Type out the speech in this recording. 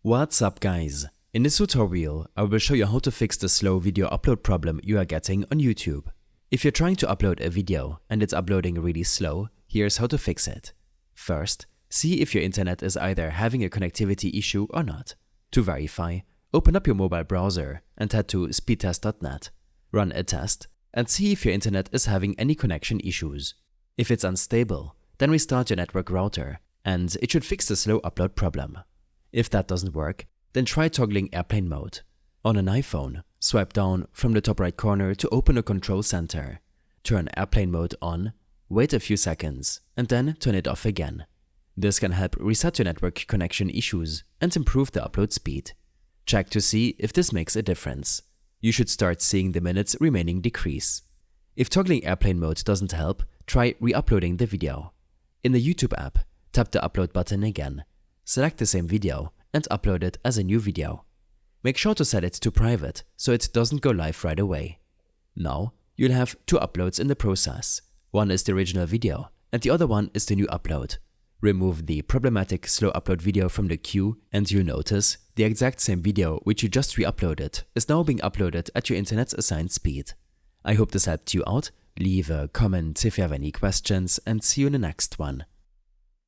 What's up guys? In this tutorial, I will show you how to fix the slow video upload problem you are getting on YouTube. If you're trying to upload a video and it's uploading really slow, here's how to fix it. First, see if your internet is either having a connectivity issue or not. To verify, open up your mobile browser and head to speedtest.net. Run a test and see if your internet is having any connection issues. If it's unstable, then restart your network router and it should fix the slow upload problem. If that doesn't work, then try toggling airplane mode. On an iPhone, swipe down from the top right corner to open a control center. Turn airplane mode on, wait a few seconds, and then turn it off again. This can help reset your network connection issues and improve the upload speed. Check to see if this makes a difference. You should start seeing the minutes remaining decrease. If toggling airplane mode doesn't help, try re-uploading the video. In the YouTube app, tap the upload button again. Select the same video and upload it as a new video. Make sure to set it to private so it doesn't go live right away. Now, you'll have two uploads in the process. One is the original video and the other one is the new upload. Remove the problematic slow upload video from the queue and you'll notice the exact same video which you just re-uploaded is now being uploaded at your internet's assigned speed. I hope this helped you out. Leave a comment if you have any questions and see you in the next one.